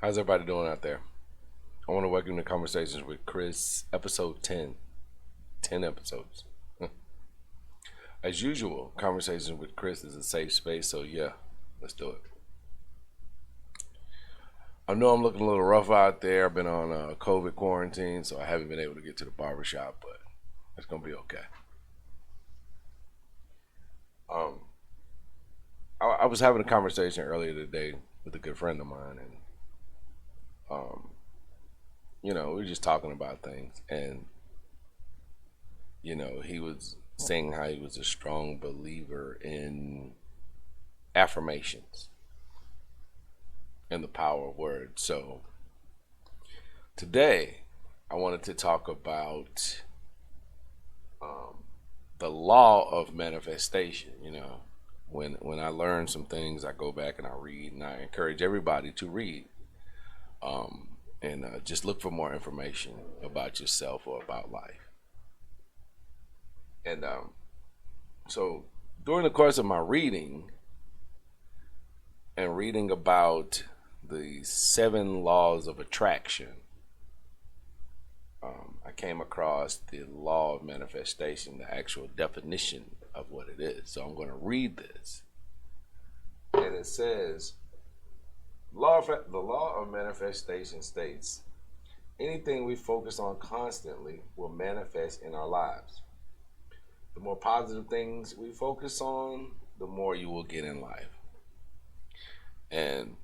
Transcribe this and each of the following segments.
How's everybody doing out there? I want to welcome you to Conversations with Chris, episode 10. 10 episodes. As usual, Conversations with Chris is a safe space, so yeah, let's do it. I know I'm looking a little rough out there. I've been on COVID quarantine, so I haven't been able to get to the barbershop, but it's going to be okay. Um, I was having a conversation earlier today with a good friend of mine, and um, we were just talking about things, and he was saying how he was a strong believer in affirmations and the power of words. So today, I wanted to talk about the law of manifestation. When I learn some things, I go back and I read, and I encourage everybody to read and just look for more information about yourself or about life. And so during the course of my reading and reading about the 7 laws of attraction, I came across the law of manifestation, the actual definition of what it is. So I'm going to read this. And it says, the law of manifestation states, anything we focus on constantly will manifest in our lives. The more positive things we focus on, the more you will get in life. And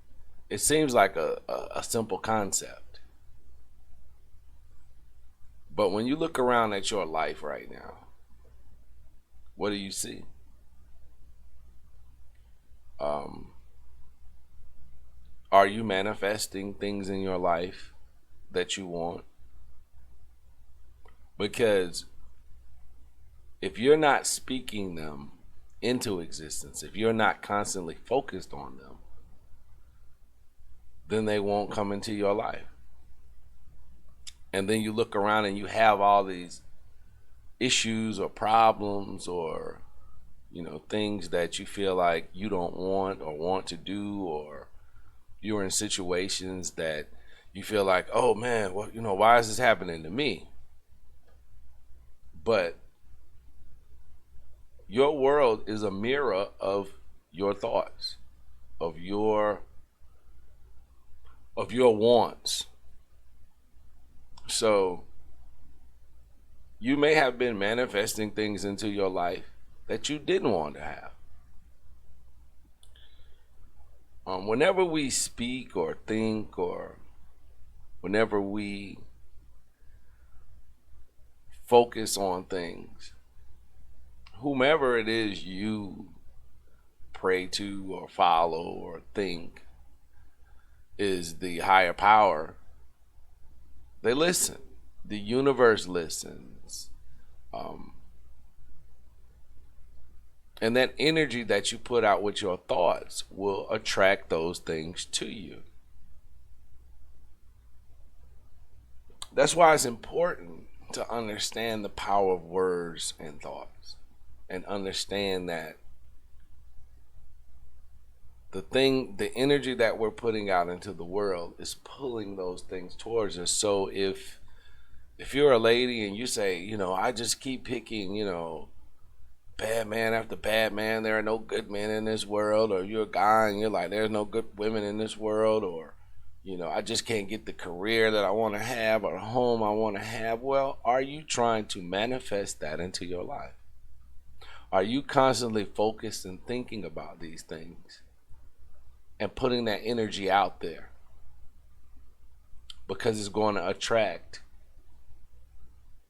it seems like a simple concept. But when you look around at your life right now, what do you see? Are you manifesting things in your life that you want? Because if you're not speaking them into existence, if you're not constantly focused on them, then they won't come into your life. And then you look around and you have all these issues or problems or things that you feel like you don't want or want to do, or you're in situations that you feel like, oh man, well, why is this happening to me? But your world is a mirror of your thoughts, of your wants. So you may have been manifesting things into your life that you didn't want to have. Whenever we speak or think, or whenever we focus on things, whomever it is you pray to or follow or think is the higher power, they listen. The universe listens. And that energy that you put out with your thoughts will attract those things to you. That's why it's important to understand the power of words and thoughts, and understand that the energy that we're putting out into the world is pulling those things towards us. So if you're a lady and you say, I just keep picking, bad man after bad man, there are no good men in this world, or you're a guy and you're like, there's no good women in this world, or I just can't get the career that I want to have or the home I want to have. Well, are you trying to manifest that into your life? Are you constantly focused and thinking about these things and putting that energy out there? Because it's going to attract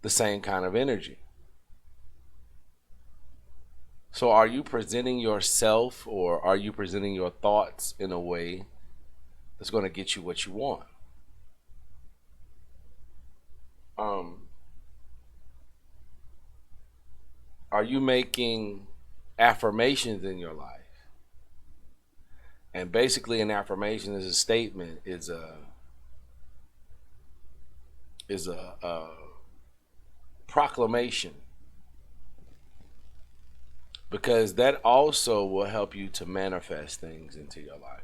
the same kind of energy. So are you presenting yourself, or are you presenting your thoughts in a way that's going to get you what you want? Are you making affirmations in your life? And basically an affirmation is a statement, is a proclamation, because that also will help you to manifest things into your life.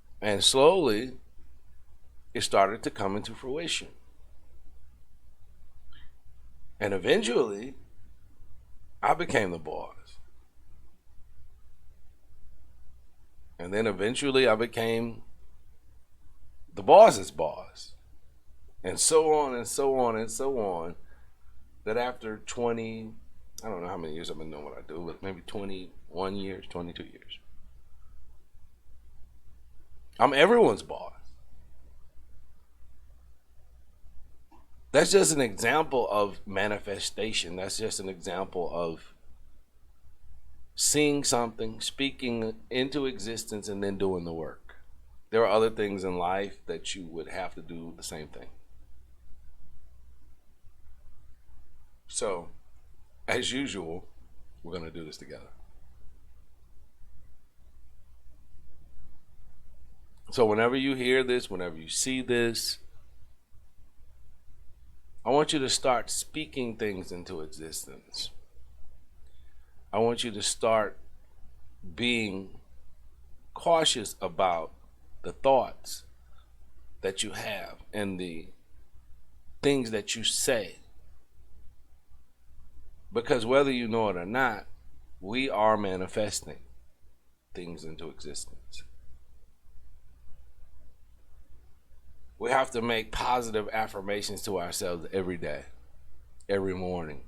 And slowly, it started to come into fruition. And eventually, I became the boss. And then eventually, I became the boss's boss. And so on and so on and so on. That after 20, I don't know how many years I've been doing what I do, but maybe 21 years, 22 years, I'm everyone's boss. That's just an example of manifestation. That's just an example of seeing something, speaking into existence, and then doing the work. There are other things in life that you would have to do the same thing. So, as usual, we're going to do this together. So, whenever you hear this, whenever you see this, I want you to start speaking things into existence. I want you to start being cautious about the thoughts that you have and the things that you say. Because whether you know it or not, we are manifesting things into existence. We have to make positive affirmations to ourselves every day, every morning.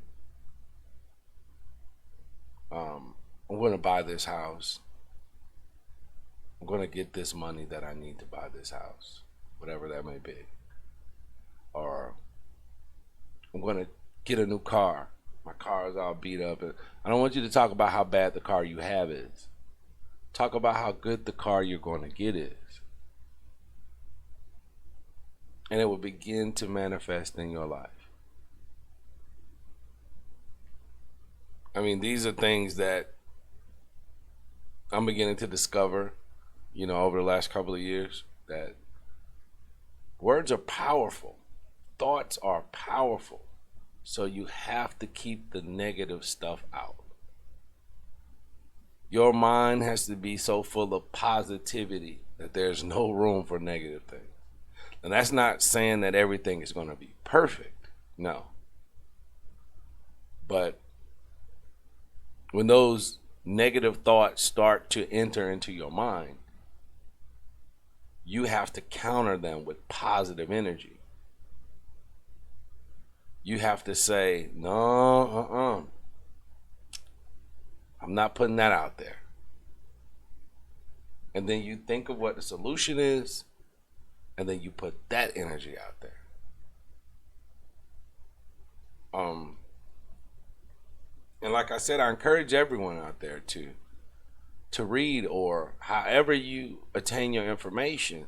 I'm going to buy this house. I'm going to get this money that I need to buy this house, whatever that may be. Or I'm going to get a new car. My car is all beat up. I don't want you to talk about how bad the car you have is. Talk about how good the car you're going to get is. And it will begin to manifest in your life. I mean, these are things that I'm beginning to discover, over the last couple of years, that words are powerful. Thoughts are powerful. So you have to keep the negative stuff out. Your mind has to be so full of positivity that there's no room for negative things. And that's not saying that everything is going to be perfect. No. But when those negative thoughts start to enter into your mind, you have to counter them with positive energy. You have to say, no, I'm not putting that out there. And then you think of what the solution is, and then you put that energy out there. And like I said, I encourage everyone out there to read, or however you attain your information,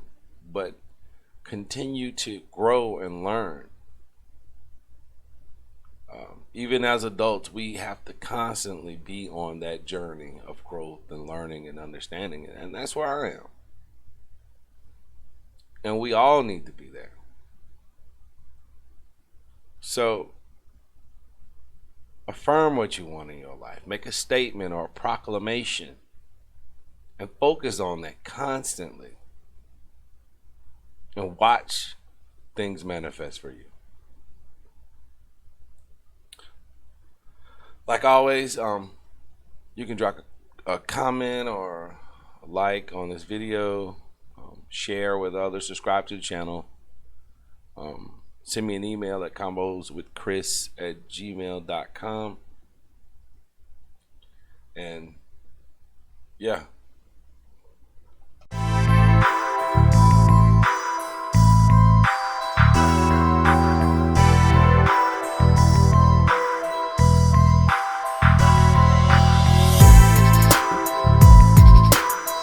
but continue to grow and learn. Even as adults, we have to constantly be on that journey of growth and learning and understanding it. And that's where I am. And we all need to be there. So, affirm what you want in your life. Make a statement or a proclamation. And focus on that constantly. And watch things manifest for you. Like always, you can drop a comment or a like on this video, share with others, subscribe to the channel, send me an email at convoswithchris@gmail.com. And yeah,